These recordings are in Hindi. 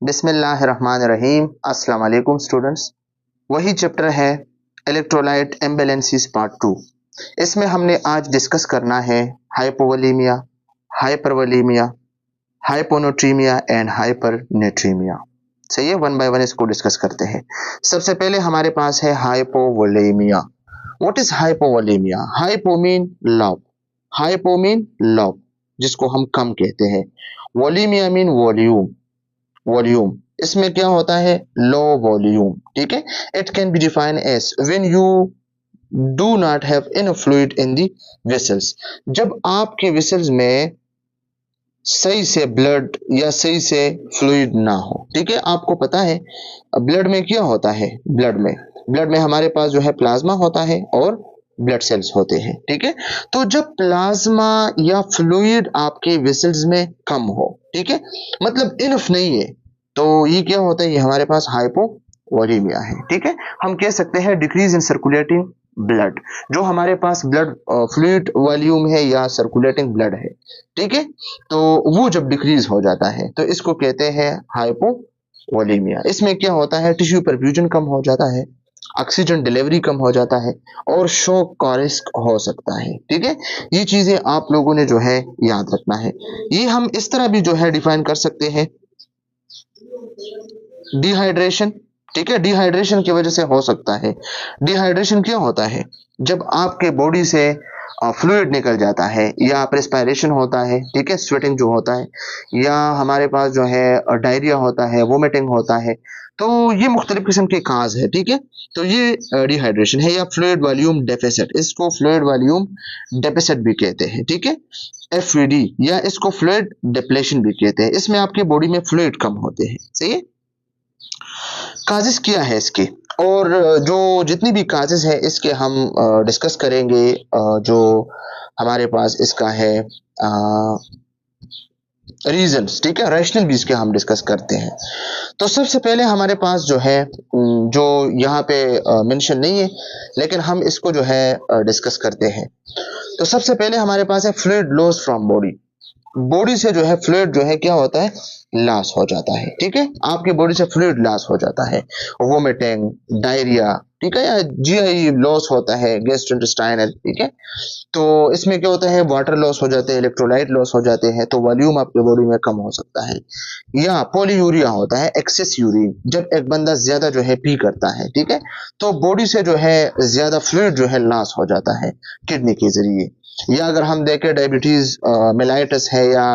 बिस्मिल्लाहिर्रहमानिर्रहीम। अस्सलाम वालेकुम स्टूडेंट्स। वही चैप्टर है इलेक्ट्रोलाइट इम्बैलेंसेस पार्ट 2। इसमें हमने आज डिस्कस करना है hypovolemia, hypervolemia, hyponatremia and hypernatremia. सही है, वन बाय वन इसको डिस्कस करते हैं। सबसे पहले हमारे पास है hypovolemia. What is hypovolemia? Hypo mean low, hypo mean low जिसको हम कम कहते हैं। वोलेमिया मीन वॉल्यूम, वॉल्यूम इसमें क्या होता है? Low volume. ठीक है, it can be defined as when you do not have enough fluid in the vessels. जब आपके वेसल्स में सही से ब्लड या सही से फ्लूइड ना हो। ठीक है, आपको पता है ब्लड में क्या होता है? ब्लड में हमारे पास जो है प्लाज्मा होता है और ब्लड सेल्स होते हैं। ठीक है, तो जब प्लाज्मा या फ्लूइड आपके वेसल्स में कम हो, ठीक है, मतलब इनफ नहीं है, तो ये क्या होता है? ये हमारे पास हाइपोवोलेमिया है। ठीक है, हम कह सकते हैं डिक्रीज इन सर्कुलेटिंग ब्लड। जो हमारे पास ब्लड फ्लूइड वॉल्यूम है या सर्कुलेटिंग ब्लड है, ठीक है, तो वो जब डिक्रीज हो जाता है तो इसको कहते हैं हाइपोवोलेमिया। इसमें क्या होता है? टिश्यू परफ्यूजन कम हो जाता है, ऑक्सीजन डिलीवरी कम हो जाता है और शॉक का रिस्क हो सकता है। ठीक है, ये चीजें आप लोगों ने जो है याद रखना है। ये हम इस तरह भी जो है डिफाइन कर सकते हैं, डिहाइड्रेशन। ठीक है, डिहाइड्रेशन की वजह से हो सकता है। डिहाइड्रेशन क्या होता है? जब आपके बॉडी से फ्लूइड निकल जाता है या प्रेस्पायरेशन होता है, ठीक है, स्वेटिंग जो होता है, या हमारे पास जो है डायरिया होता है, वोमिटिंग होता है, तो ये मुख्तलिफ किस्म के काज है। ठीक है, तो ये डिहाइड्रेशन है या फ्लूइड वॉल्यूम डेफिसिट। इसको फ्लूइड वॉल्यूम डेफिसिट भी कहते हैं। ठीक है, एफवीडी या इसको फ्लूइड डिप्लेशन भी कहते हैं। इसमें आपके बॉडी में फ्लूइड कम होते हैं। सही है, काजेस क्या है इसके, और जो जितनी भी काजेस है इसके हम डिस्कस करेंगे। जो हमारे पास इसका है रीजंस, ठीक है, रैशनल भी इसके हम डिस्कस करते हैं। तो सबसे पहले हमारे पास जो है जो यहाँ पे मेंशन नहीं है लेकिन हम इसको जो है डिस्कस करते हैं। तो सबसे पहले हमारे पास है fluid loss from body. Body से जो है फ्लूइड जो है क्या होता है? लॉस हो जाता है। ठीक है, आपके बॉडी से फ्लूइड लॉस हो जाता है, वोमिटिंग, डायरिया, ठीक है, या जीआई लॉस होता है, गैस्ट्रोइंटेस्टाइनल। ठीक है, तो इसमें क्या होता है? वाटर लॉस हो जाते हैं, इलेक्ट्रोलाइट लॉस हो जाते हैं, तो वॉल्यूम आपके बॉडी में कम हो सकता है। या पॉलीयूरिया होता है, एक्सेस यूरिन, जब एक बंदा ज्यादा जो है पी करता है, ठीक है, तो बॉडी से जो है ज्यादा फ्लूइड जो है लॉस हो जाता है किडनी के जरिए। या अगर हम देखें डायबिटीज मेलाइटस है या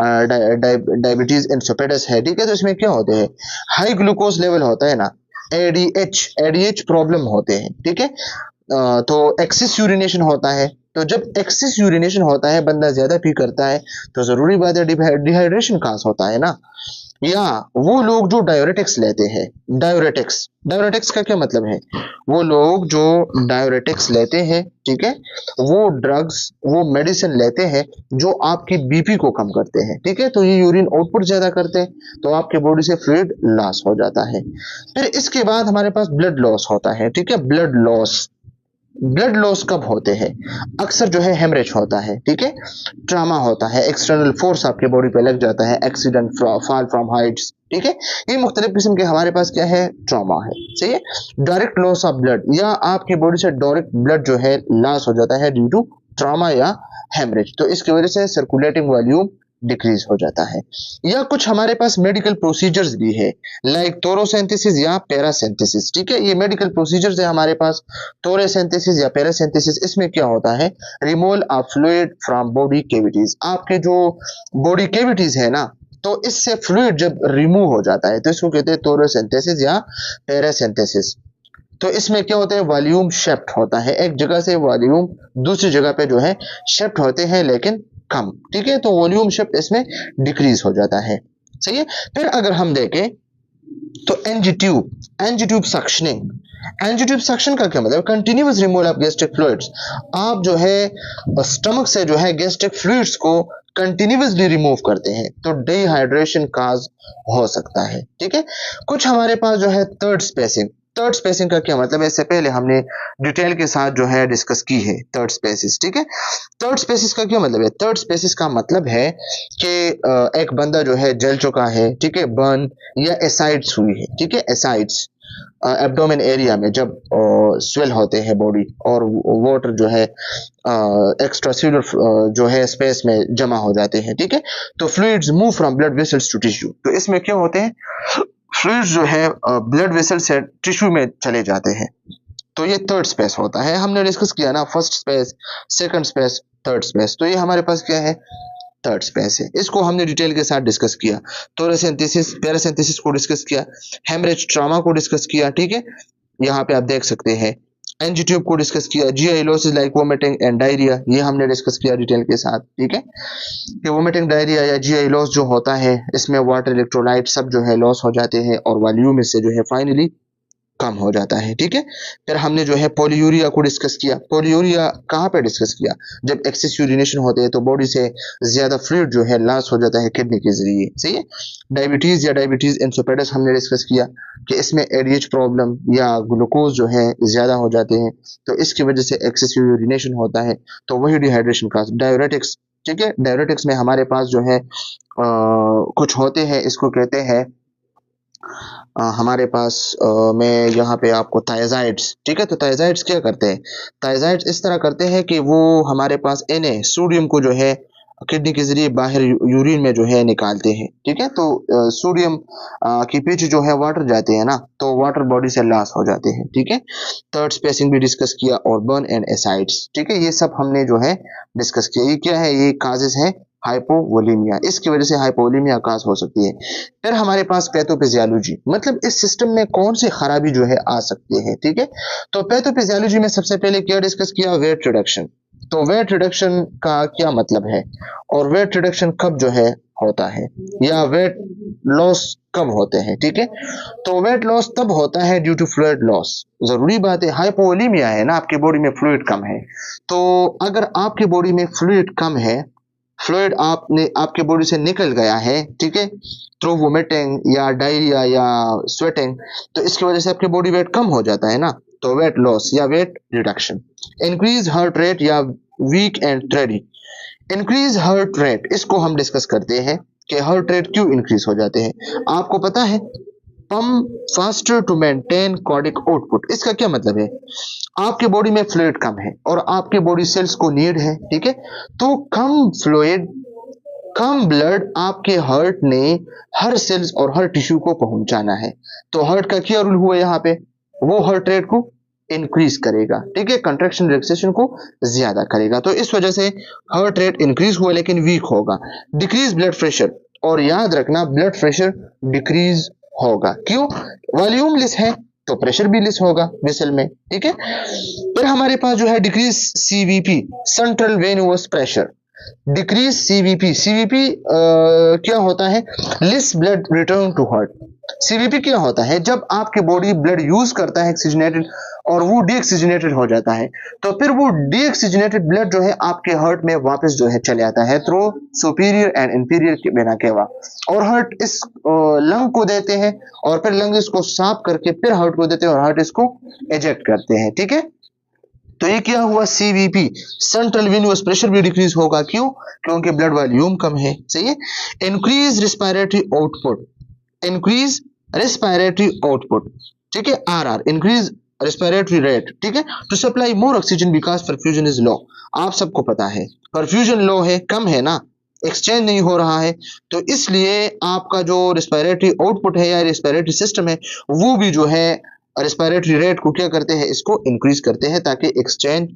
डायबिटीज इंसोपेडस है, ठीक है, तो इसमें क्या होते हैं? हाई ग्लूकोज लेवल होता है ना, एडीएच प्रॉब्लम होते हैं। ठीक है, तो एक्सेस यूरिनेशन होता है। तो जब एक्सेस यूरिनेशन होता है, बंदा ज्यादा पी करता है, तो जरूरी बात है डिहाइड्रेशन काज होता है ना। या वो लोग जो डायोरेटिक्स लेते हैं, डायोरेटिक्स का क्या मतलब है? वो लोग जो डायोरेटिक्स लेते हैं, ठीक है, वो ड्रग्स, वो मेडिसिन लेते हैं जो आपकी बीपी को कम करते हैं। ठीक है, तो ये यूरिन आउटपुट ज्यादा करते हैं, तो आपके बॉडी से फ्लूइड लॉस हो जाता है। फिर इसके बाद हमारे पास ब्लड लॉस होता है। ठीक है, ब्लड लॉस कब होते हैं? अक्सर जो है हेमरेज होता है, ठीक है, ट्रामा होता है, एक्सटर्नल फोर्स आपके बॉडी पे लग जाता है, एक्सीडेंट, फॉल फ्रॉम हाइट्स, ठीक है, ये मुख्तलिफ किस्म के हमारे पास क्या है? ट्रामा है। सही है, डायरेक्ट लॉस ऑफ ब्लड, या आपकी बॉडी से डायरेक्ट ब्लड जो है लॉस हो जाता है ड्यू टू ट्रामा या हेमरेज, तो इसकी वजह से सर्कुलेटिंग वॉल्यूम डिक्रीज हो जाता है। या कुछ हमारे पास मेडिकल प्रोसीजर्स भी है, लाइक तोरोसेंथिसिस या पैरासेंथिसिस। ठीक है, ये मेडिकल प्रोसीजर्स है हमारे पास, तोरोसेंथिसिस या पैरासेंथिसिस। इसमें क्या होता है? Removal of fluid from body cavities. आपके जो बॉडी कैविटीज है ना, तो इससे फ्लूइड जब रिमूव हो जाता है तो इसको कहते हैं तोरोसेंथिसिस या पैरासेंथिसिस। तो इसमें क्या होता है? वॉल्यूम शिफ्ट होता है, एक जगह से वॉल्यूम दूसरी जगह पे जो है शिफ्ट होते हैं लेकिन कम। ठीक है, तो वॉल्यूम शिफ्ट इसमें डिक्रीज हो जाता है। सही है, फिर अगर हम देखें तो एंजीट्यूब सक्शनिंग। एंजीट्यूब सक्शन का क्या मतलब? Continuous removal of gastric fluids. आप जो है स्टमक से जो है गैस्ट्रिक फ्लूइड्स को कंटिन्यूअसली रिमूव करते हैं, तो डिहाइड्रेशन काज हो सकता है। ठीक है, कुछ हमारे पास जो है थर्ड स्पेसिंग, थर्ड स्पेसिंग का क्या मतलब है, इससे पहले हमने डिटेल के साथ जो है डिस्कस की है थर्ड स्पेसिस, ठीक है। थर्ड स्पेसिस का क्या मतलब है, थर्ड स्पेसिस का मतलब है कि एक बंदा जो है जल चुका है, ठीक है, बर्न या एसाइड्स हुई है, ठीक है, एसाइड्स एब्डोमेन एरिया में जब स्वेल होते हैं बॉडी और वाटर जो है एक्स्ट्रा सेलुलर जो है स्पेस में जमा हो जाते हैं, ठीक है। तो fluids move from blood vessels to tissue, तो इसमें क्या होते हैं, फ्लूइड्स जो है ब्लड वेसल से टिश्यू में चले जाते हैं। तो ये थर्ड स्पेस होता है, हमने डिस्कस किया ना, first space, second space, third space. तो ये हमारे पास क्या है, थर्ड स्पेस है। इसको हमने डिटेल के साथ डिस्कस किया। थोरेसेंथिसिस, पैरासिंथेसिस को डिस्कस किया, हेमरेज ट्रॉमा को डिस्कस किया, ठीक है, यहाँ पे आप देख सकते हैं। एनजी ट्यूब को डिस्कस किया, GI losses like vomiting and diarrhoea, ये हमने डिस्कस किया डिटेल के साथ, ठीक है। कि वोमिटिंग, डायरिया या जीआई लॉस जो होता है, इसमें वाटर, इलेक्ट्रोलाइट सब जो है लॉस हो जाते हैं और वॉल्यूम इससे जो है फाइनली कम हो जाता है, ठीक है। फिर हमने जो है पोलियूरिया को डिस्कस किया। पोलियूरिया कहाँ पे डिस्कस किया, जब एक्सेस यूरिनेशन होते हैं तो बॉडी से ज्यादा फ्लूइड जो है लॉस हो जाता है किडनी के जरिए, सही है। डायबिटीज या डायबिटीज इंसोपेडस हमने डिस्कस किया कि इसमें एडीएच प्रॉब्लम या ग्लूकोज जो है ज्यादा हो जाते हैं, तो इसकी वजह से एक्सेस यूरिनेशन होता है, तो वही डिहाइड्रेशन का। डायरेटिक्स, ठीक है, डायरेटिक्स में हमारे पास जो है कुछ होते हैं, इसको कहते हैं हमारे पास मैं यहाँ पे आपको थायजाइड्स, ठीक है। तो थायजाइड्स क्या करते हैं, थायजाइड्स इस तरह करते हैं कि वो हमारे पास Na सोडियम को जो है किडनी के जरिए बाहर यूरिन में जो है निकालते हैं, ठीक है। तो सोडियम के पीछे जो है वाटर जाते हैं ना, तो वाटर बॉडी से लॉस हो जाते हैं, ठीक है। थर्ड स्पेसिंग भी डिस्कस किया और बर्न एंड एसाइड्स, ठीक है, ये सब हमने जो है डिस्कस किया। ये क्या है, ये काजेस है हाइपोवोलीमिया, इसकी वजह से हाइपोवोलीमिया काज हो सकती है। फिर हमारे पास पैथोफिजियोलॉजी, मतलब इस सिस्टम में कौन सी खराबी जो है आ सकती है, ठीक है। तो पैथोफिजियोलॉजी में सबसे पहले क्या डिस्कस किया, वेट रिडक्शन। तो वेट रिडक्शन का क्या मतलब है, और वेट रिडक्शन कब जो है होता है, या वेट लॉस कब होते हैं, ठीक है। तो वेट लॉस तब होता है ड्यू टू फ्लूइड लॉस, जरूरी बात है, हाइपोवोलीमिया है ना, आपकी बॉडी में फ्लूइड कम है। तो अगर आपकी बॉडी में फ्लूइड कम है, फ्लूइड आपके बॉडी से निकल गया है, ठीक है, थ्रू वोमिटिंग या डायरिया या स्वेटिंग, तो इसकी वजह से आपकी बॉडी वेट कम हो जाता है ना, तो वेट लॉस या weight reduction. Increase heart rate या weak and thready, increase heart rate, इसको हम डिस्कस करते हैं कि हार्ट रेट क्यों इंक्रीज हो जाते हैं। आपको पता है, pump faster to maintain cardiac output, इसका क्या मतलब है, आपके बॉडी में फ्लूइड कम है और आपके बॉडी सेल्स को नीड है, ठीक है। तो कम फ्लूइड, कम ब्लड आपके हार्ट ने हर सेल्स और हर टिश्यू को पहुंचाना है, तो हार्ट का क्या रूल हुआ यहाँ पे, वो हार्ट रेट को इंक्रीज करेगा, ठीक है, कंट्रैक्शन रिलैक्सेशन को ज्यादा करेगा, तो इस वजह से हार्ट रेट इंक्रीज हुआ लेकिन वीक होगा। डिक्रीज ब्लड प्रेशर, और याद रखना ब्लड प्रेशर डिक्रीज होगा, क्यों, वॉल्यूम लेस है तो प्रेशर भी लेस होगा वेसल में, ठीक है। फिर हमारे पास जो है decrease CVP, central venous pressure, decrease CVP, CVP क्या होता है, less blood return to heart. CVP क्या होता है, जब आपकी बॉडी ब्लड यूज करता है ऑक्सीजनेटेड और वो डीऑक्सीजनेटेड हो जाता है, तो फिर वो डीऑक्सीजनेटेड ब्लड जो है आपके हार्ट में वापस जो है चले आता है थ्रू सुपीरियर एंड इंफीरियर के वेना केवा, और हार्ट इस लंग को देते हैं और फिर लंग इसको साफ करके फिर हार्ट को देते हैं और हार्ट इसको एजेक्ट करते हैं, ठीक है। तो ये क्या हुआ, सीवीपी, सेंट्रल वेनस प्रेशर भी डिक्रीज होगा, क्यों, क्योंकि ब्लड वॉल्यूम कम है, सही है। Increase respiratory output, increase respiratory output, ठीक है, आरआर, इंक्रीज रेस्पिरेटरी रेट, ठीक है, to supply more oxygen because perfusion is low. आप सबको पता है परफ्यूजन लो है, कम है ना, एक्सचेंज नहीं हो रहा है, तो इसलिए आपका जो रेस्पिरेटरी आउटपुट है या रेस्पिरेटरी सिस्टम है वो भी जो है रेस्पिरेटरी रेट को क्या करते हैं, इसको इंक्रीज करते हैं ताकि एक्सचेंज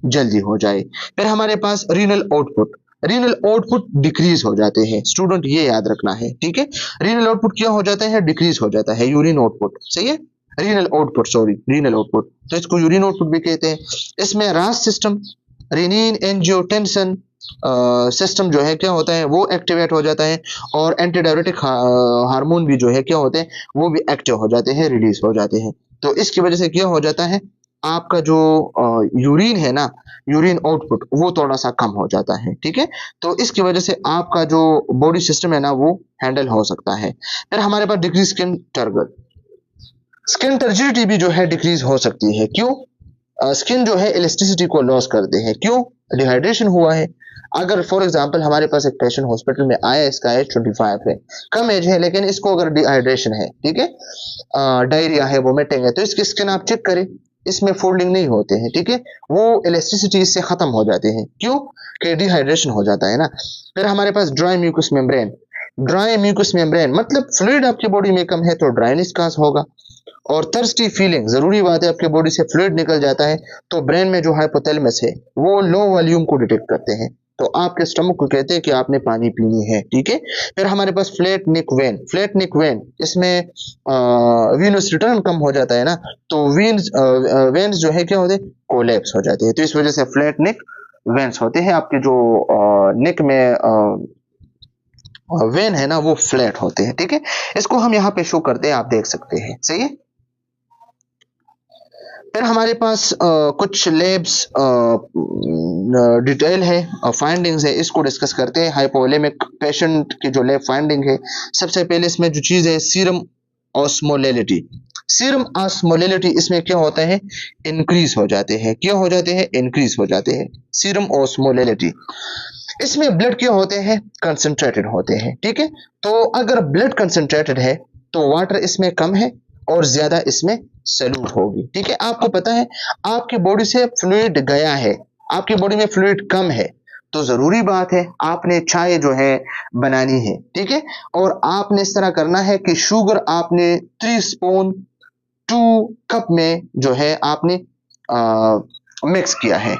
जल्दी हो जाए। फिर हमारे पास renal output, renal output decrease हो जाते हैं, स्टूडेंट ये याद रखना है, ठीक है। रीनल आउटपुट क्या हो जाता है, डिक्रीज हो जाता है, यूरिन आउटपुट, सही है, renal output, sorry renal output, तो इसको यूरिन आउटपुट भी कहते हैं। इसमें रास सिस्टम, रेनिन एंजियोटेंसिन सिस्टम जो है क्या होता है, वो एक्टिवेट हो जाता है, और एंटीडायरेटिक हार्मोन भी जो है क्या होते हैं, वो भी एक्टिव हो जाते हैं, रिलीज हो जाते हैं। तो इसकी वजह से क्या हो जाता है, आपका जो यूरिन है ना, यूरिन आउटपुट वो थोड़ा सा कम हो जाता है, ठीक है। तो इसकी वजह से आपका जो बॉडी सिस्टम है ना वो हैंडल हो सकता है। फिर हमारे पास डिक्रीज स्किन टर्गल, स्किन टर्जिडिटी भी जो है डिक्रीज हो सकती है। क्यों? स्किन जो है इलास्टिसिटी को लॉस करते हैं। क्यों? डिहाइड्रेशन हुआ है। अगर फॉर एग्जांपल हमारे पास एक पेशेंट हॉस्पिटल में आया, इसका एज 25 है, कम एज है, लेकिन इसको अगर डिहाइड्रेशन है, ठीक है, डायरिया है, वोमिटिंग है, तो इसकी स्किन आप चेक करें, इसमें फोल्डिंग नहीं होते हैं, ठीक है, वो इलास्टिसिटी इससे खत्म हो जाते हैं। क्यों? कि डिहाइड्रेशन हो जाता है ना। फिर हमारे पास dry mucus membrane. Dry mucus membrane मतलब फ्लूइड आपकी बॉडी में कम है तो ड्राइनेस काज होगा। और थर्स्टी फीलिंग, जरूरी बात है, आपके बॉडी से फ्लूइड निकल जाता है तो ब्रेन में जो हाइपोथैलेमस है वो लो वॉल्यूम को डिटेक्ट करते हैं, तो आपके स्टमक को कहते हैं कि आपने पानी पीनी है, ठीक है। फिर हमारे पास flat neck vein. Flat neck vein, इसमें वीनस रिटर्न कम हो जाता है ना, तो वेन्स जो है क्या होते हैं, कोलैप्स हो जाते हैं, तो इस वजह से फ्लैट नेक वेन्स होते हैं। आपके जो नेक में वेन है ना वो फ्लैट होते हैं, ठीक है। इसको हम यहाँ पे शो करते हैं, आप देख सकते हैं, सही है। फिर हमारे पास कुछ लेब्स डिटेल है, फाइंडिंग्स है, इसको डिस्कस करते हैं। हाइपोवोलेमिक पेशेंट की जो लेब फाइंडिंग है, सबसे पहले इसमें जो चीज़ है सीरम ऑस्मोलेलिटी। सीरम ऑस्मोलेलिटी इसमें क्या होता है, इंक्रीज हो जाते हैं। क्या हो जाते हैं? इंक्रीज हो जाते हैं। सीरम ऑस्मोलेलिटी, इसमें ब्लड क्या होते हैं, कंसंट्रेटेड होते हैं, ठीक है। तो अगर ब्लड कंसंट्रेटेड है तो वाटर इसमें कम है और ज्यादा इसमें सैल्यूट होगी, ठीक है। आपको पता है आपकी बॉडी से फ्लूइड गया है, आपकी बॉडी में फ्लूइड कम है, तो जरूरी बात है आपने चाय जो है बनानी है, ठीक है। और आपने इस तरह करना है कि शुगर आपने 3 स्पून 2 कप में जो है आपने मिक्स किया है।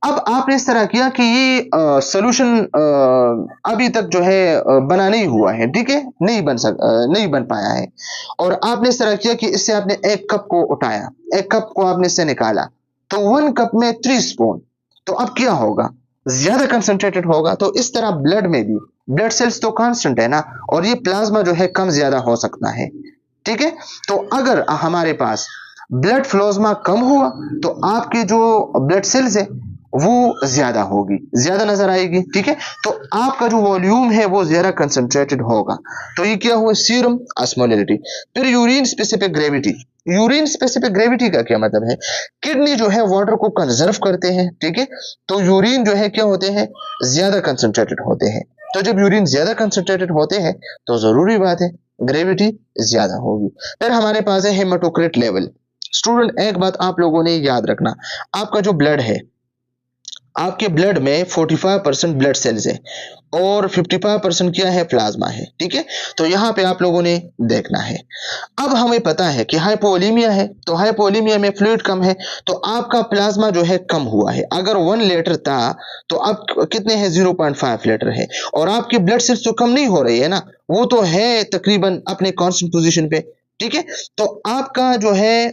अब आपने इस तरह किया कि ये सोल्यूशन अभी तक जो है बना नहीं हुआ है, ठीक है, नहीं बन पाया है। और आपने इस तरह किया कि इससे आपने 1 कप को उठाया, 1 कप को आपने इससे निकाला, तो 1 कप में 3 स्पून, तो अब क्या होगा, ज्यादा कंसंट्रेटेड होगा। तो इस तरह ब्लड में भी, ब्लड सेल्स तो कांस्टेंट है ना, और ये प्लाज्मा जो है कम ज्यादा हो सकता है, ठीक है। तो अगर हमारे पास ब्लड प्लाज्मा कम हुआ तो आपके जो ब्लड सेल्स है वो ज्यादा होगी, ज्यादा नजर आएगी, ठीक है। तो आपका जो वॉल्यूम है वो ज्यादा कंसंट्रेटेड होगा। तो ये क्या हुआ, सीरम ऑस्मोलेलिटी। फिर urine specific gravity. Urine specific gravity का क्या मतलब है, किडनी जो है वाटर को कंजर्व करते हैं, ठीक है। तो यूरिन जो है क्या होते हैं, ज्यादा कंसंट्रेटेड होते हैं। तो जब यूरिन ज्यादा कंसंट्रेटेड होते हैं तो जरूरी बात है ग्रेविटी ज्यादा होगी। फिर हमारे पास है हेमाटोक्रिट लेवल। स्टूडेंट एक बात आप लोगों ने याद रखना, आपका जो ब्लड है, आपके ब्लड में 45% ब्लड सेल्स है और 55% क्या है, प्लाज्मा है, ठीक है। तो यहाँ पे आप लोगों ने देखना है। अब हमें पता है कि हाइपोवोलेमिया है, तो हाइपोवोलेमिया में फ्लूइड कम है, तो आपका प्लाज्मा जो है कम हुआ है। अगर 1 लीटर था तो अब कितने हैं, 0.5 लीटर है। और आपकी ब्लड सेल्स तो कम नहीं हो रही है ना, वो तो है तकरीबन अपने कांस्टेंट पोजीशन पे, ठीक है। तो आपका जो है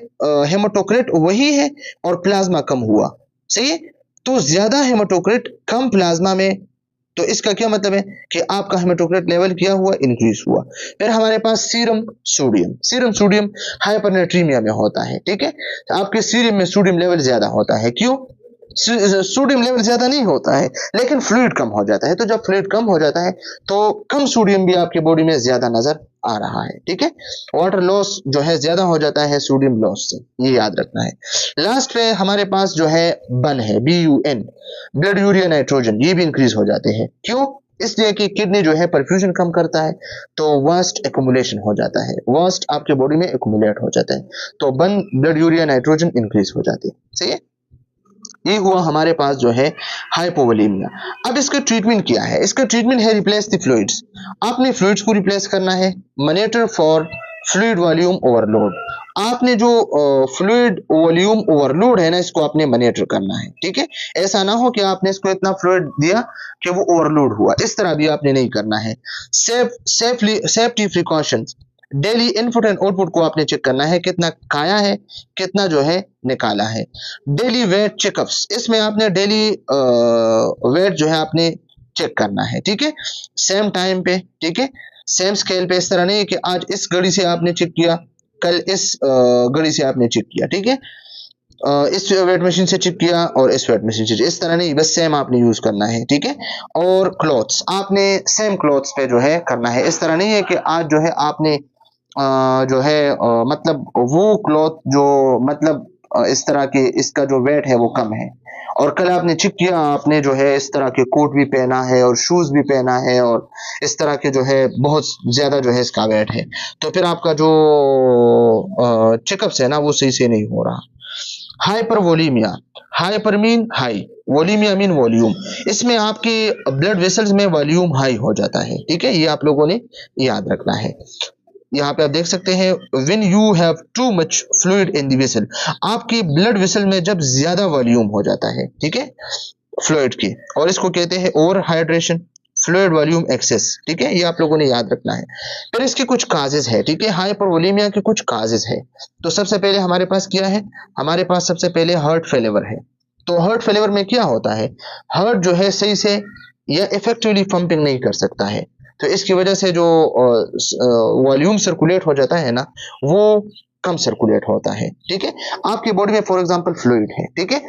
हेमाटोक्रिट वही है और प्लाज्मा कम हुआ, सही है। तो ज्यादा हेमाटोक्रिट कम प्लाज्मा में, तो इसका क्या मतलब है कि आपका हेमाटोक्रिट लेवल क्या हुआ, इंक्रीज हुआ। फिर हमारे पास serum sodium. Serum sodium hypernatraemia में होता है, ठीक है। आपके सीरम में सोडियम लेवल ज्यादा होता है। क्यों? सोडियम लेवल ज्यादा नहीं होता है लेकिन फ्लूइड कम हो जाता है, तो जब फ्लूइड कम हो जाता है तो कम सोडियम भी आपकी बॉडी में ज्यादा नजर आ रहा है, ठीक है। वाटर लॉस जो है ज्यादा हो जाता है सोडियम लॉस से, ये याद रखना है। लास्ट पे हमारे पास जो है बन है, BUN, ब्लड यूरिया नाइट्रोजन, ये भी इंक्रीज हो जाते हैं। क्यों? इसलिए कि किडनी जो है परफ्यूजन कम करता है, तो वास्ट एक्यूमुलेशन हो जाता है, वास्ट आपके बॉडी में एक्यूमुलेट हो जाता है, तो बन, ब्लड यूरिया नाइट्रोजन इंक्रीज हो जाती है, सही है। ये हुआ हमारे पास जो है हाइपोवोलेमिया। अब इसका ट्रीटमेंट क्या है, इसका ट्रीटमेंट है रिप्लेस द फ्लूइड्स। आपने फ्लूइड्स को रिप्लेस करना है, monitor for fluid volume overload. आपने जो फ्लूइड वॉल्यूम ओवरलोड है ना, इसको आपने मॉनिटर करना है, ठीक है। ऐसा ना हो कि आपने इसको इतना फ्लूइड दिया कि वो ओवरलोड हुआ, इस तरह भी आपने नहीं करना है। Safety precautions, daily input and output को आपने चेक करना है, कितना खाया है, कितना जो है निकाला है। डेली वेट चेकअप्स, इसमें आपने डेली वेट जो है आपने चेक करना है, ठीक है, सेम टाइम पे, ठीक है, सेम स्केल पे। इस तरह नहीं कि आज इस घड़ी से आपने चेक किया, कल इस घड़ी से आपने चेक किया, ठीक है, इस वेट मशीन से चेक किया और इस वेट मशीन से, इस तरह नहीं, बस सेम आपने यूज करना है, ठीक है। और क्लॉथ्स आपने सेम क्लॉथ्स पे जो है करना है, इस तरह नहीं है कि आज जो है आपने जो है मतलब वो क्लॉथ जो मतलब इस तरह के इसका जो वेट है वो कम है, और कल आपने चेक किया, आपने जो है इस तरह के कोट भी पहना है और शूज भी पहना है और इस तरह के जो है बहुत ज्यादा जो है इसका वेट है, तो फिर आपका जो चेकअप्स है ना वो सही से नहीं हो रहा। Hypervolaemia, hyper mean high, volaemia mean volume, इसमें आपके ब्लड वेसल्स में वॉल्यूम हाई हो जाता है, ठीक है, ये आप लोगों ने याद रखना है। यहाँ पे आप देख सकते हैं when you have too much fluid in the vessel, आपकी ब्लड वेसल में जब ज्यादा वॉल्यूम हो जाता है, ठीक है, फ्लूइड की, और इसको कहते हैं over hydration, fluid volume excess, ठीक है, ये आप लोगों ने याद रखना है। फिर इसके कुछ काजेज है, ठीक है, हाइपरवोलीमिया के कुछ काजेज है। तो सबसे पहले हमारे पास क्या है, हमारे पास सबसे पहले हार्ट फेलिवर है। तो हार्ट फेलिवर में क्या होता है, हार्ट जो है सही से या इफेक्टिवली पंपिंग नहीं कर सकता है, तो इसकी वजह से जो वॉल्यूम सर्कुलेट हो जाता है ना वो कम सर्कुलेट होता है, ठीक है। आपकी बॉडी में फॉर एग्जांपल फ्लूइड है, ठीक है,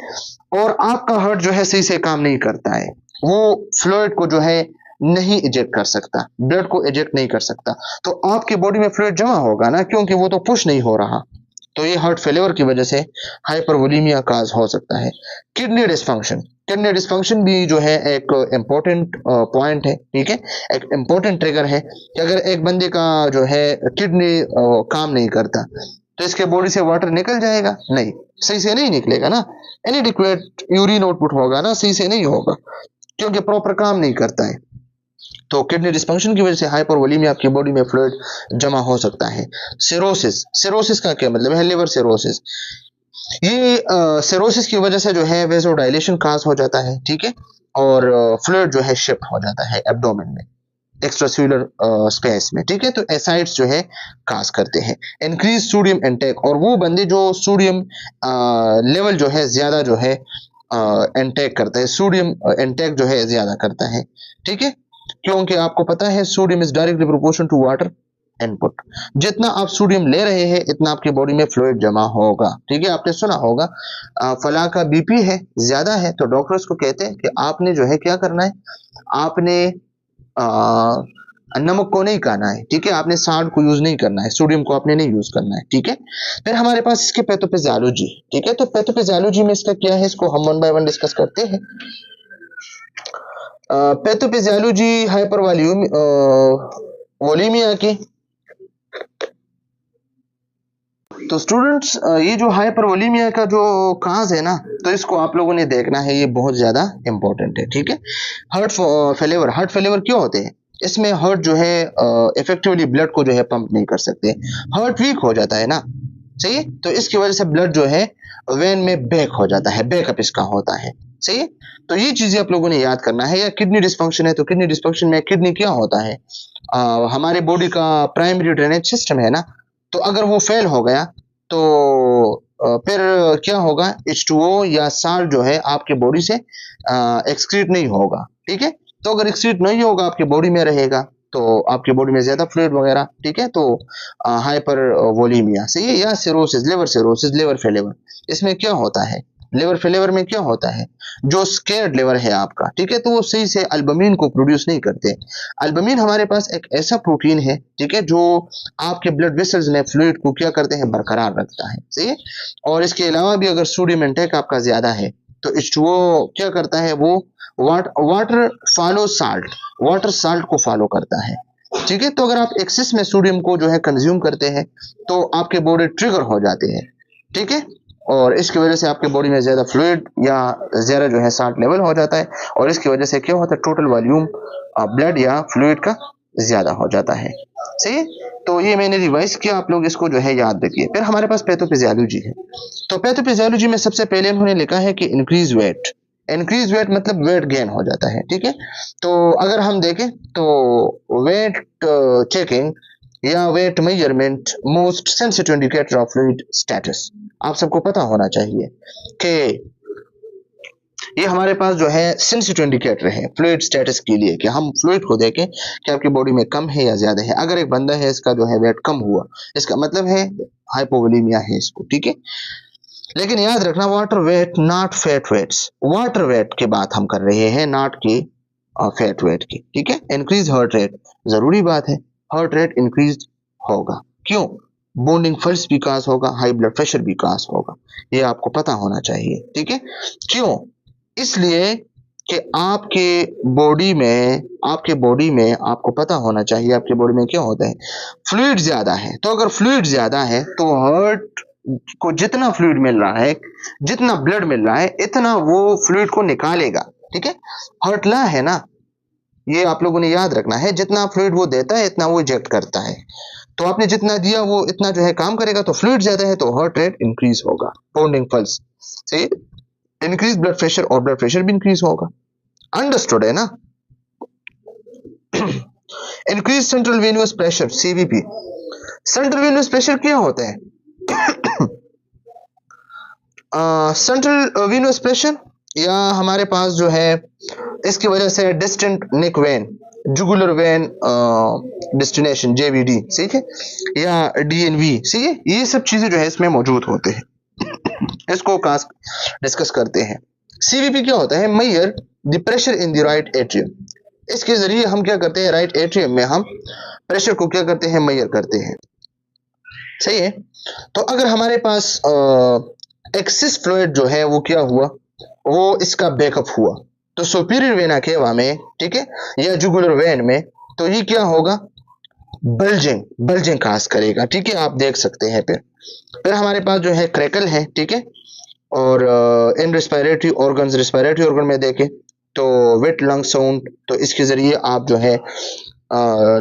और आपका हार्ट जो है सही से काम नहीं करता है, वो फ्लूइड को जो है नहीं इजेक्ट कर सकता, ब्लड को इजेक्ट नहीं कर सकता, तो आपकी बॉडी में फ्लूइड जमा होगा ना, क्योंकि वो तो पुश नहीं हो रहा, तो ये हार्ट फेलियर की वजह से हाइपरवोलीमिया काज हो सकता है। किडनी डिस्फंक्शन, किडनी डिस्फंक्शन भी जो है एक इम्पोर्टेंट पॉइंट है, ठीक है, एक इम्पोर्टेंट ट्रिगर है कि अगर एक बंदे का जो है किडनी काम नहीं करता तो इसके बॉडी से वाटर निकल जाएगा, नहीं, सही से नहीं निकलेगा ना, इनएडिक्वेट यूरिन आउटपुट होगा ना, सही से नहीं होगा क्योंकि प्रॉपर काम नहीं करता है। तो किडनी डिस्फंक्शन की वजह से हाइपरवोलीमिया आपकी बॉडी में फ्लूइड जमा हो सकता है। सिरोसिस, सिरोसिस का क्या मतलब है, लिवर सिरोसिस, ये सिरोसिस की वजह से जो है वेसोडाइलेशन काज हो जाता है, ठीक है, और फ्लूइड जो है शिफ्ट हो जाता है एब्डोमेन में, एक्स्ट्रासेल्युलर स्पेस में, ठीक है, तो एसाइड्स जो है काज करते हैं। इंक्रीज सोडियम इंटेक, और वो बंदे जो सोडियम लेवल जो है ज्यादा जो है इंटेक करता है, सोडियम इंटेक जो है ज्यादा करता है, ठीक है, क्योंकि आपको पता है sodium is directly proportional to water input, जितना आप सोडियम ले रहे हैं इतना आपकी बॉडी में फ्लूइड जमा होगा, ठीक है। आपने सुना होगा फला का बीपी है ज्यादा है तो डॉक्टर्स को कहते हैं कि आपने जो है क्या करना है, आपने नमक को नहीं खाना है, ठीक है, आपने साल्ट को यूज नहीं करना है, सोडियम को आपने नहीं यूज करना है, ठीक है। फिर हमारे पास इसके पैथोफिजियोलॉजी, ठीक है, तो पैथोफिजियोलॉजी में इसका क्या है, इसको हम वन बाय वन डिस्कस करते हैं। पैथोफिजियोलॉजी हाइपरवॉल्यूम वोलीमिया की, तो स्टूडेंट्स ये जो हाइपरवोलीमिया का जो काज है ना, तो इसको आप लोगों ने देखना है, ये बहुत ज्यादा इंपॉर्टेंट है, ठीक है। हार्ट फेलिवर, हार्ट फेलिवर क्यों होते हैं, इसमें हार्ट जो है इफेक्टिवली ब्लड को जो है पंप नहीं कर सकते, हार्ट वीक हो जाता है ना, सही है, तो इसकी वजह से ब्लड जो है वेन में बैक हो जाता है, बैकअप इसका होता है, सही है। तो ये चीजें आप लोगों ने याद करना है। या किडनी डिस्फंक्शन है, तो किडनी डिस्फंक्शन में किडनी क्या होता है, हमारे बॉडी का प्राइमरी ड्रेनेज सिस्टम है ना, तो अगर वो फेल हो गया तो फिर क्या होगा, H2O या साल्ट जो है आपके बॉडी से एक्सक्रीट नहीं होगा, ठीक है, तो अगर एक्सक्रीट नहीं होगा आपकी बॉडी में रहेगा तो आपकी बॉडी में ज्यादा फ्लूइड वगैरह, ठीक है, तो हाइपर वोलीमिया सही है। या सिरोसिस, लिवर फेलिवर, इसमें क्या होता है, लिवर फेलिवर में क्या होता है, जो स्केर्ड लिवर है आपका, ठीक है, तो वो सही से अल्बुमिन को प्रोड्यूस नहीं करते। अल्बुमिन हमारे पास एक ऐसा प्रोटीन है, ठीक है, जो आपके ब्लड वेसल्स में फ्लूइड को क्या करते हैं, बरकरार रखता है, सही है। और इसके अलावा भी अगर सोडियम इंटेक आपका ज्यादा है तो H2O क्या करता है, वो water follow salt, water salt को फॉलो करता है, ठीक है। तो अगर आप एक्सेस में सोडियम को जो है कंज्यूम करते हैं तो आपके बॉडी ट्रिगर हो जाते हैं, ठीक है, और इसकी वजह से आपके बॉडी में ज्यादा फ्लूइड या ज्यादा जो है साल्ट लेवल हो जाता है, और इसकी वजह से क्या होता है, टोटल वॉल्यूम ब्लड या फ्लूइड का ज्यादा हो जाता है, सही है। तो ये मैंने रिवाइज किया, आप लोग इसको जो है याद रखिए। फिर हमारे पास पैथोफिजियोलॉजी है, तो पैथोफिजियोलॉजी में सबसे पहले उन्होंने लिखा है कि इंक्रीज वेट, इंक्रीज वेट मतलब वेट गेन हो जाता है, ठीक है। तो अगर हम देखें तो वेट चेकिंग या weight measurement most sensitive indicator of fluid status, आप सबको पता होना चाहिए कि ये हमारे पास जो है सेंसिटिव इंडिकेटर है फ्लूइड स्टेटस के लिए, कि हम फ्लूइड को देखें कि आपकी बॉडी में कम है या ज्यादा है। अगर एक बंदा है इसका जो है वेट कम हुआ, इसका मतलब है हाइपोवोलीमिया है इसको, ठीक है। लेकिन याद रखना water weight not fat weights, water weight की बात हम कर रहे हैं, नॉट की फैट वेट की, ठीक है। इंक्रीज हार्ट रेट, जरूरी बात है, हार्ट रेट इंक्रीज होगा, क्यों? बॉन्डिंग फोर्स भी कॉज होगा, हाई ब्लड प्रेशर भी कॉज होगा, ये आपको पता होना चाहिए, ठीक है। क्यों? इसलिए कि आपके बॉडी में आपको पता होना चाहिए आपके बॉडी में क्या होता है, फ्लूइड ज्यादा है। तो अगर फ्लूइड ज्यादा है तो हार्ट को जितना फ्लूइड मिल रहा है, जितना ब्लड मिल रहा है, इतना वो फ्लूइड को निकालेगा, ठीक है। हार्ट ला है ना, ये आप लोगों ने याद रखना है, जितना फ्लूइड वो देता है इतना वो इजेक्ट करता है। तो आपने जितना दिया वो इतना जो है काम करेगा, तो फ्लूइड ज्यादा है तो हार्ट रेट इंक्रीज होगा, बॉन्डिंग पल्स से इंक्रीज ब्लड प्रेशर, और ब्लड प्रेशर भी इंक्रीज होगा। अंडरस्टूड है ना? Increase central venous pressure, CVP. Central venous pressure क्या होता है? सेंट्रल वेनियस प्रेशर, या हमारे पास जो है इसकी वजह से distended neck vein, jugular vein distension, JVD, ठीक है, या डीएनवी, ठीक है, ये सब चीजें जो है इसमें मौजूद होते हैं, इसको डिस्कस करते हैं। सीवीपी क्या होता है? Measure the pressure in the right atrium. इसके जरिए हम क्या करते हैं, राइट एट्रियम में हम प्रेशर को क्या करते हैं, मेजर करते हैं, सही है। तो अगर हमारे पास एक्सिस फ्लूइड जो है वो क्या हुआ, वो इसका बैकअप हुआ, तो सुपीरियर वेना केवा में, ठीक है, या जुगुलर वेन में, तो ये क्या होगा, बल्जिंग काज करेगा, ठीक है, आप देख सकते हैं। फिर हमारे पास जो है क्रैकल है, ठीक है, और इन रेस्पिरेटरी ऑर्गन में देखें तो वेट लंग साउंड, तो इसके जरिए आप जो है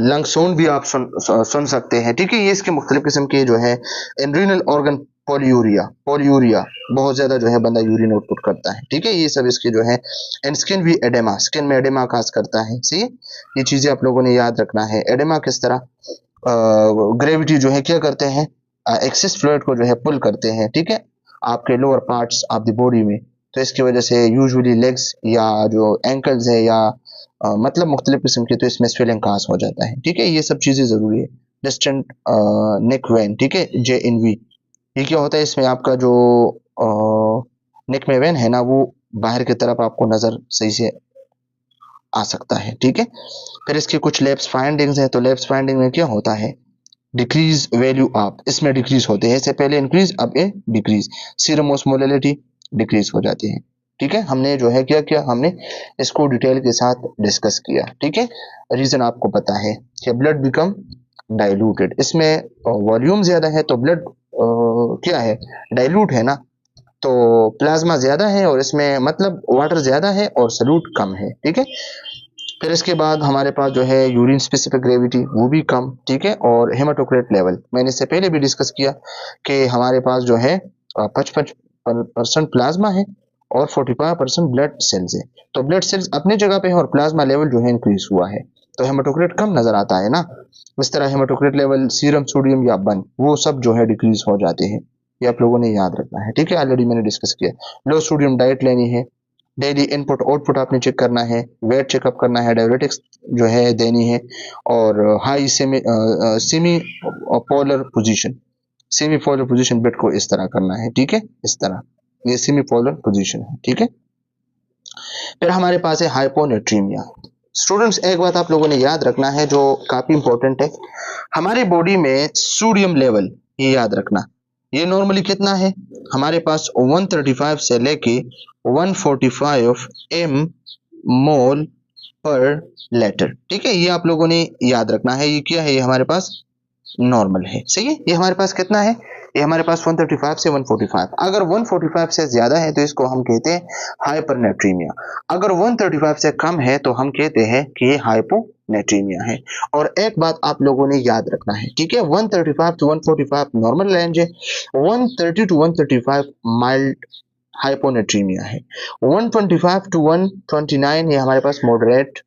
लंग साउंड भी आप सुन सकते हैं, ठीक है। ये इसके मुख्तलिफ किस्म के जो है एनरीनल ऑर्गन, पोलियूरिया बहुत ज्यादा जो है बंदा यूरिन आउटपुट करता है, ठीक है, ये सब इसके जो है। एंड स्किन भी एडेमा, स्किन में एडेमा काज करता है, सही है। ये चीजें आप लोगों ने याद रखना है। एडेमा किस तरह, ग्रेविटी जो है क्या करते हैं, एक्सेस फ्लूइड को जो है पुल करते हैं, ठीक है, आपके lower parts of the body में। तो इसकी वजह से यूजुअली लेग्स या जो एंकल्स है या मतलब मुख्तलिफ किस्म की, तो इसमें स्वेलिंग काज हो जाता है, ठीक है, ये सब चीजें जरूरी है। डिस्टेंट नेक वेन, ठीक है, JNV, ये क्या होता है, इसमें आपका जो नेक में वेन है ना, वो बाहर की तरफ आपको नजर सही से आ सकता है, ठीक है। फिर इसके कुछ लैब्स फाइंडिंग्स हैं, तो लैब्स फाइंडिंग में क्या होता है, डिक्रीज वैल्यू आप, इसमें डिक्रीज होते हैं, इससे पहले इंक्रीज, अब ए डिक्रीज, सीरम ऑस्मोलैरिटी डिक्रीज हो जाती है, ठीक है। हमने जो है क्या किया, हमने इसको डिटेल के साथ डिस्कस किया, ठीक है। रीजन आपको पता है कि ब्लड बिकम डाइल्यूटेड, इसमें वॉल्यूम ज्यादा है तो ब्लड क्या है, डाइल्यूट है ना, तो प्लाज्मा ज्यादा है और इसमें मतलब वाटर ज्यादा है और सल्यूट कम है, ठीक है। फिर इसके बाद हमारे पास जो है यूरिन स्पेसिफिक ग्रेविटी वो भी कम, ठीक है, और हेमाटोक्रेट लेवल मैंने इससे पहले भी डिस्कस किया कि हमारे पास जो है 55% प्लाज्मा है और 45% ब्लड सेल्स है। तो ब्लड सेल्स अपनी जगह पे है और प्लाज्मा लेवल जो है इंक्रीज हुआ है, तो हेमाटोक्रेट कम नजर आता है ना। इस तरह हेमाटोक्रेट लेवल, सीरम सोडियम या बन, वो सब जो है डिक्रीज हो जाते हैं, ये आप लोगों ने याद रखना है, ठीक है, ऑलरेडी मैंने डिस्कस किया। लो सोडियम डाइट लेनी है, डेली इनपुट आउटपुट आपने चेक करना है, वेट चेकअप करना है, डायबिटिक्स जो है देनी है, और high semi polar position bed को इस तरह करना है, ठीक है, इस तरह, ये सेमी पोलर पोजीशन है, ठीक है। फिर हमारे पास है हाइपोनेट्रीमिया। स्टूडेंट्स, एक बात आप लोगों ने याद रखना है जो काफी इंपॉर्टेंट है, हमारे बॉडी में सोडियम लेवल, ये याद रखना, ये नॉर्मली कितना है, हमारे पास 135 से लेके 145 मोल पर लीटर, ठीक है, ये आप लोगों ने याद रखना है। ये क्या है, ये हमारे पास नॉर्मल है, सही है। ये हमारे पास कितना है, ये हमारे पास 135 से 145, अगर 145 से ज्यादा है तो इसको हम कहते हैं हाइपरनेट्रीमिया, अगर 135 से कम है तो हम कहते हैं कि ये हाइपोनेट्रीमिया है। और एक बात आप लोगों ने याद रखना है, ठीक है, 135 टू 145 नॉर्मल रेंज है, 130 टू 135 माइल्ड हाइपोनेट्रीमिया है, 125 टू 129 ये हमारे पास मॉडरेट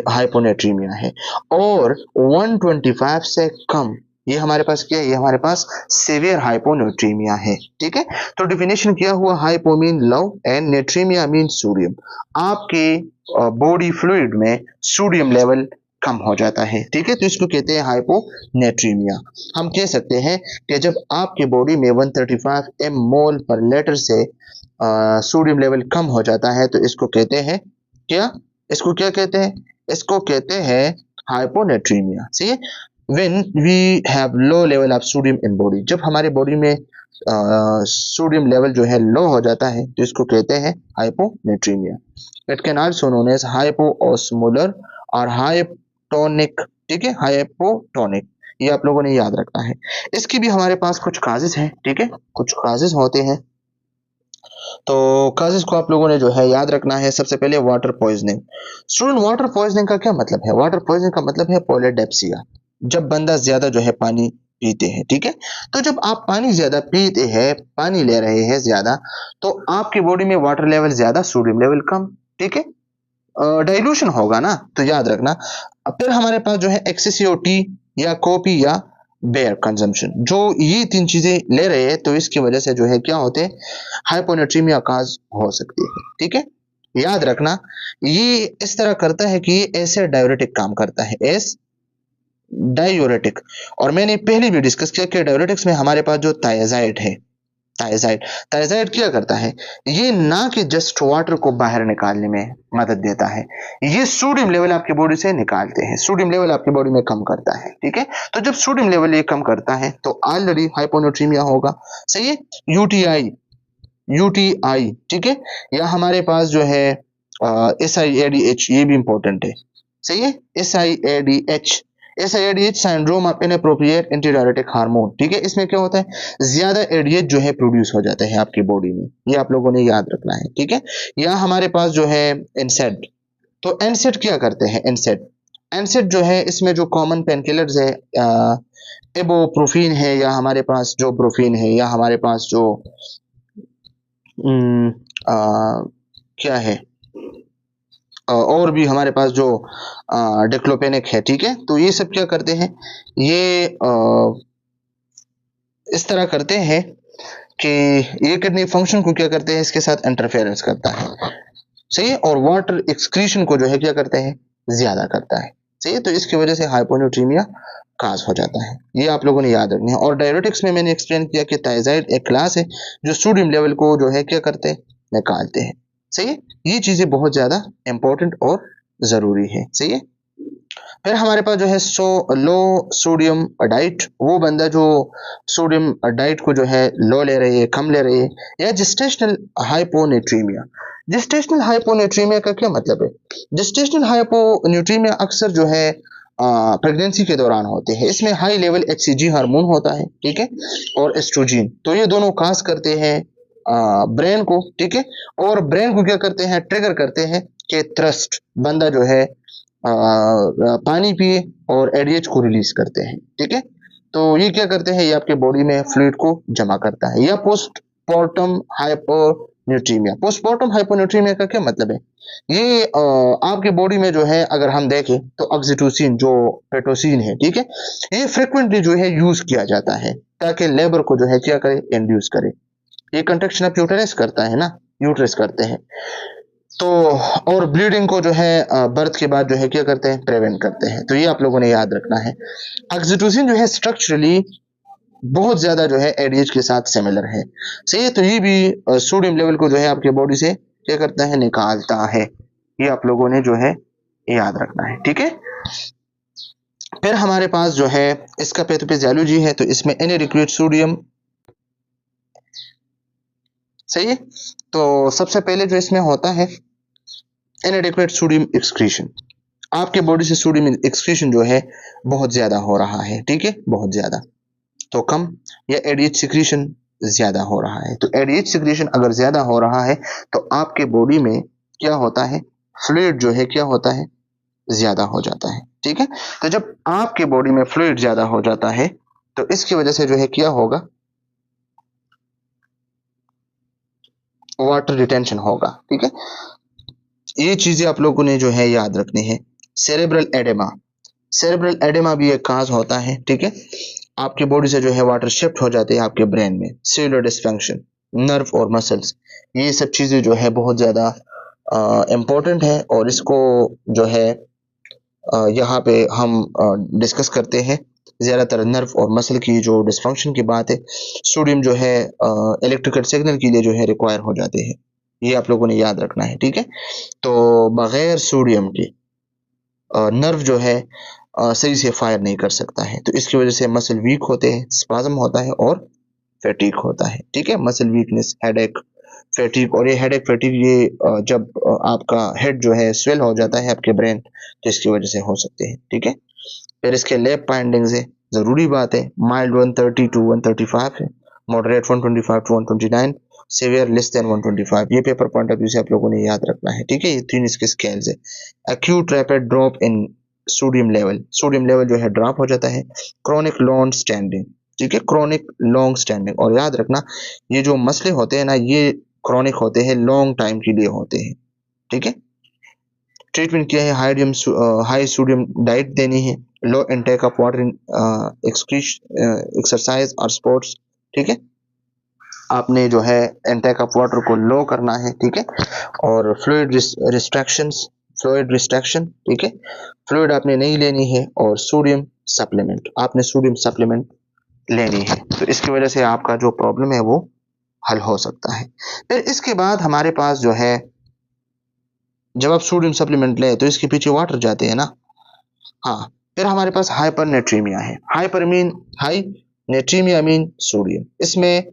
हाइपोनेट्रीमिया है, और 125 से कम ये हमारे पास क्या है, ये हमारे पास सीवियर हाइपोनेट्रीमिया है, ठीक है। तो डिफिनेशन क्या हुआ, hypo mean low and natremia mean sodium, आपके बॉडी फ्लूइड में सोडियम लेवल कम हो जाता है, ठीक है, तो इसको कहते हैं हाइपोनेट्रीमिया। हम कह सकते हैं कि जब आपके बॉडी में 135 मोल पर लीटर से सोडियम लेवल कम हो जाता है तो इसको कहते हैं क्या, इसको क्या कहते हैं, इसको कहते हैं हाइपोनेट्रीमिया, सही है। When we have low level of sodium in body, जब हमारे बॉडी में सोडियम लेवल जो है लो हो जाता है तो इसको कहते हैं hyponatremia. It can also known as hypoosmolar और हाइपोटोनिक, ठीक है, हाइपोटोनिक, ये आप लोगों ने याद रखना है। इसकी भी हमारे पास कुछ काजेज हैं, ठीक है, कुछ काजेज होते हैं, तो काजेज को आप लोगों ने जो है याद रखना है। सबसे पहले water poisoning. Student, water poisoning का क्या मतलब है? वाटर पॉइजनिंग का मतलब है पोलिडेप्सिया, जब बंदा ज्यादा जो है पानी पीते हैं, ठीक है। तो जब आप पानी ज्यादा पीते हैं, पानी ले रहे हैं ज्यादा, तो आपकी बॉडी में वाटर लेवल ज्यादा, सोडियम लेवल कम, ठीक है, डाइल्यूशन होगा ना, तो याद रखना। फिर हमारे पास जो है एक्सेसिव टी या कॉफी या बेयर कंजम्पशन, जो ये तीन चीजें ले रहे हैं तो इसकी वजह से जो है क्या होते हैं, हाइपोनेट्रीमिया काज हो सकती है, ठीक है। याद रखना, ये इस तरह करता है कि ये ऐसे डाययूरेटिक काम करता है, एस डाययूरेटिक। और मैंने पहले भी डिस्कस किया कि डाययूरेटिक्स में हमारे पास जो थायजाइड है, थायजाइड, थायजाइड क्या करता है, ये ना कि जस्ट वाटर को बाहर निकालने में मदद देता है, ये सोडियम लेवल आपकी बॉडी से निकालते हैं, सोडियम लेवल आपकी बॉडी में कम करता है, ठीक है। तो जब सोडियम लेवल ये कम करता है तो ऑलरेडी हाइपोनेट्रीमिया होगा, सही है। यूटीआई, यूटीआई, ठीक है, या हमारे पास जो है SIADH, ये भी इंपॉर्टेंट है, सही है, SIADH, SIADH syndrome of inappropriate antidiuretic hormone, ठीक है। इसमें क्या होता है, ज्यादा एडीएच जो है प्रोड्यूस हो जाता है आपकी बॉडी में, ये आप लोगों ने याद रखना है, ठीक है। या हमारे पास जो है एनसेड, तो एनसेड क्या करते हैं, एनसेड, एनसेड जो है इसमें जो कॉमन पेनकिलर्स है, इबुप्रोफेन है, या हमारे पास जो ब्रोफीन है, या हमारे पास जो क्या है, और भी हमारे पास जो डिक्लोपेनिक है, ठीक है। तो ये सब क्या करते हैं, ये इस तरह करते हैं कि ये किडनी फंक्शन को क्या करते हैं, इसके साथ इंटरफेरेंस करता है, सही है, और वाटर एक्सक्रीशन को जो है क्या करता है, ज्यादा करता है, सही है। तो इसकी वजह से हाइपोनेट्रीमिया काज हो जाता है, ये आप लोगों ने याद रखना है। और डाययूरेटिक्स में मैंने एक्सप्लेन किया कि थायजाइड एक क्लास है जो सोडियम लेवल को जो है क्या करते हैं, निकालते हैं, सही है। ये चीजें बहुत ज्यादा इंपॉर्टेंट और जरूरी है, सही है। फिर हमारे पास जो है लो सोडियम डाइट, वो बंदा जो सोडियम डाइट को जो है लो ले रही है, कम ले रही है, या जेस्टेशनल हाइपोनेट्रीमिया। जेस्टेशनल हाइपोनेट्रीमिया का क्या मतलब है, जेस्टेशनल हाइपोनेट्रीमिया अक्सर जो है प्रेगनेंसी के दौरान होते हैं, इसमें हाई लेवल HCG हार्मोन होता है, ठीक है, और एस्ट्रोजन, तो ये दोनों काज करते हैं ब्रेन को, ठीक है, और ब्रेन को क्या करते हैं, ट्रिगर करते हैं कि थ्रस्ट, बंदा जो है पानी पिए, और एडीएच को रिलीज करते हैं, ठीक है। तो ये क्या करते हैं, ये आपके बॉडी में फ्लूइड को जमा करता है। या पोस्टमार्टम हाइपोनेट्रीमिया, पोस्टमार्टम हाइपोनेट्रीमिया का क्या मतलब है, ये आपके बॉडी में जो है अगर हम देखें तो ऑक्सीटोसिन जो पेटोसिन है, ठीक है, ये फ्रिक्वेंटली जो है यूज किया जाता है ताकि लेबर को जो है क्या करे, इंड्यूस करे। ये कंट्रैक्शन ऑफ यूटेरस करता है ना, यूट्रस करते हैं, तो और ब्लीडिंग को जो है बर्थ के बाद जो है क्या करते हैं, प्रिवेंट करते हैं। तो ये आप लोगों ने याद रखना है। ऑक्सीटोसिन जो है स्ट्रक्चरली बहुत ज्यादा जो है एडीएच के साथ सिमिलर है, सही है। तो ये भी सोडियम लेवल को जो है आपके बॉडी से क्या करता है, निकालता है, ये आप लोगों ने जो है याद रखना है, ठीक है। फिर हमारे पास जो है इसका पैथोफिजियोलॉजी है, तो इसमें इनएडिक्वेट सोडियम, सही है। तो सबसे पहले जो इसमें होता है इनएडिक्वेट सोडियम एक्सक्रीशन, आपके बॉडी से सोडियम एक्सक्रीशन जो है बहुत ज्यादा हो रहा है, ठीक है, बहुत ज्यादा, तो कम, या एडीएच सिक्रीशन ज्यादा हो रहा है। तो एडीएच सिक्रीशन अगर ज्यादा हो रहा है तो आपके बॉडी में क्या होता है, फ्लूइड जो है क्या होता है, ज्यादा हो जाता है, ठीक है। तो जब आपके बॉडी में फ्लूइड ज्यादा हो जाता है तो इसकी वजह से जो है क्या होगा, वाटर रिटेंशन होगा, ठीक है। ये चीजें आप लोगों ने जो है याद रखनी है। सेरेब्रल एडेमा, सेरेब्रल एडेमा भी एक काज होता है, ठीक है, आपकी बॉडी से जो है वाटर शिफ्ट हो जाते हैं आपके ब्रेन में। सेलुलर डिस्फंक्शन, नर्व और मसल्स, ये सब चीजें जो है बहुत ज्यादा इम्पोर्टेंट है, और इसको जो है यहाँ पे हम डिस्कस करते हैं। ज्यादातर नर्व और मसल की जो डिस्फंक्शन की बात है, सोडियम जो है इलेक्ट्रिकल सिग्नल के लिए जो है रिक्वायर हो जाते हैं, ये आप लोगों ने याद रखना है, ठीक है। तो बगैर सोडियम के नर्व जो है सही से फायर नहीं कर सकता है। तो इसकी वजह से मसल वीक होते हैं, स्पाज्म होता है और फैटीग होता है। ठीक है, मसल वीकनेस, हेडेक, फैटीग। और ये हेडेक फैटीग ये जब आपका हेड जो है स्वेल हो जाता है आपके ब्रेन, तो इसकी वजह से हो सकते हैं। ठीक है, फिर इसके लैब फाइंडिंग्स है, ज़रूरी बात है, माइल्ड 130 टू 135 है, moderate 125 to 129, severe less than 125। ये पेपर पॉइंट ऑफ व्यू से आप लोगों ने याद रखना है। ठीक है, ये 3 इसके स्केल्स है। Acute rapid drop in sodium level, sodium level जो है ड्रॉप हो जाता है। क्रोनिक लॉन्ग स्टैंडिंग, ठीक है, क्रोनिक लॉन्ग स्टैंडिंग। और याद रखना, ये जो मसले होते हैं ना, ये क्रोनिक होते हैं, लॉन्ग टाइम के लिए होते हैं। ठीक है, ट्रीटमेंट क्या है, हाई सोडियम डाइट देनी है, low intake of water in exercise और स्पोर्ट्स। ठीक है, आपने जो है इनटेक ऑफ वाटर को लो करना है। ठीक है, और फ्लूइड रिस्ट्रिक्शन, ठीक है, फ्लूइड आपने नहीं लेनी है। और सोडियम सप्लीमेंट, आपने सोडियम सप्लीमेंट लेनी है। तो इसकी वजह से आपका जो प्रॉब्लम है वो हल हो सकता है। फिर इसके बाद हमारे पास जो है, जब आप सोडियम सप्लीमेंट ले तो इसके पीछे वाटर जाते हैं ना। हाँ, फिर हमारे पास हाइपरनेट्रीमिया है। High natremia mean sodium. इसमें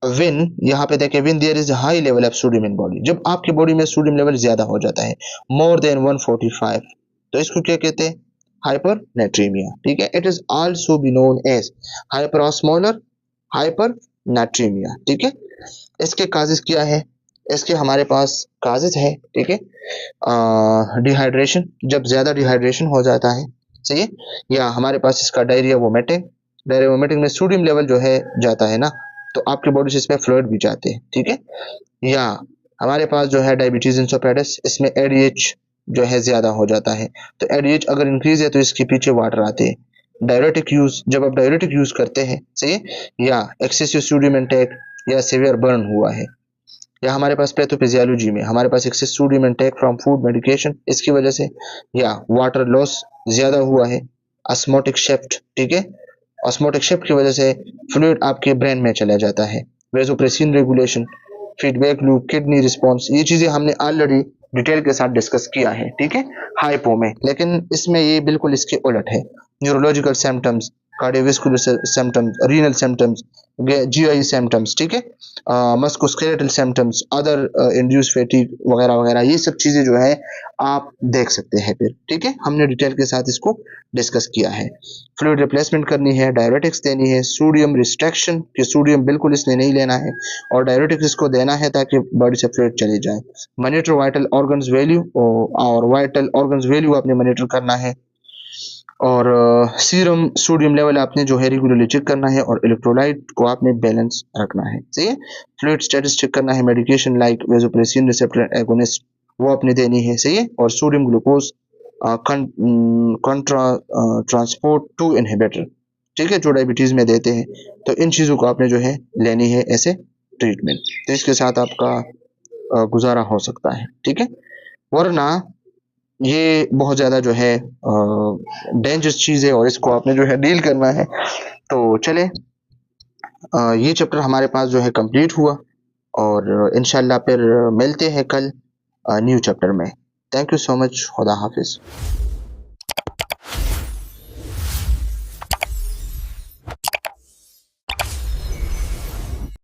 विन, यहाँ पे देखें, when there is high level of sodium in body, जब आपकी बॉडी में सोडियम लेवल ज्यादा हो जाता है, मोर देन 145, तो इसको क्या कहते हैं, हाइपरनेट्रीमिया। ठीक है, it is also be known as hyperosmolar hypernatremia. ठीक है, इसके काजेस क्या है, इसके हमारे पास काजेस है। ठीक है, डिहाइड्रेशन, जब ज्यादा डिहाइड्रेशन हो जाता है, सही है, या हमारे पास इसका डायरिया वोमिटिंग में सोडियम लेवल जो है जाता है ना, तो आपकी बॉडी से इसमें फ्लूइड भी जाते हैं। ठीक है, या हमारे पास जो है डायबिटीज इंसोपेडस, इसमें एडीएच जो है ज्यादा हो जाता है, तो एडीएच अगर इंक्रीज है तो इसके पीछे वाटर आते हैं। डायरेटिक यूज, जब आप डायरेटिक यूज करते हैं, सही है, या एक्सेसिव सोडियम इंटेक, या सीवियर बर्न हुआ है, या हमारे पास पैथोफिजियोलॉजी में हमारे पास excess sodium intake from food medication, इसकी वजह से, या वाटर लॉस ज्यादा हुआ है, ऑस्मोटिक शिफ्ट। ठीक है, ऑस्मोटिक शिफ्ट की वजह से फ्लूइड आपके ब्रेन में चला जाता है, vasopressin regulation, feedback loop, kidney response, ये चीजें हमने ऑलरेडी डिटेल के साथ डिस्कस किया है। ठीक है, हाइपो में, लेकिन इसमें ये बिल्कुल इसके उलट है। Neurological symptoms, cardiovascular symptoms, renal symptoms, GI symptoms, ठीक है, musculoskeletal symptoms, other induce fatigue वगैरह वगैरह, ये सब चीजें जो है आप देख सकते हैं फिर। ठीक है, हमने डिटेल के साथ इसको डिस्कस किया है। फ्लूइड रिप्लेसमेंट करनी है, डायरेटिक्स देनी है, सोडियम रिस्ट्रिक्शन, कि सोडियम बिल्कुल इसने नहीं लेना है, और डायरेटिक्स इसको देना है ताकि बॉडी से फ्लूइड चले जाए। मॉनिटर वाइटल ऑर्गन्स वैल्यू, और वाइटल ऑर्गन्स वैल्यू आपने मॉनिटर करना है, और सीरम सोडियम लेवल आपने जो है रेगुलरली चेक करना है, और इलेक्ट्रोलाइट को आपने बैलेंस रखना है। सही है, फ्लूइड स्टेटस चेक करना है, medication like vasopressin receptor agonist वो आपने देनी है। सही है, और सोडियम ग्लूकोज कंट्रा ट्रांसपोर्ट 2 इनहिबिटर, ठीक है, जो डायबिटीज में देते हैं, तो इन चीज़ों को आपने जो है लेनी है ऐसे ट्रीटमेंट, तो इसके साथ आपका गुजारा हो सकता है। ठीक है, वरना ये बहुत ज़्यादा जो है डेंजरस चीज़ है, और इसको आपने जो है डील करना है। तो चले, ये चैप्टर हमारे पास जो है कंप्लीट हुआ, और इंशाल्लाह फिर मिलते हैं कल न्यू चैप्टर में। थैंक यू सो मच, खुदा हाफिज़।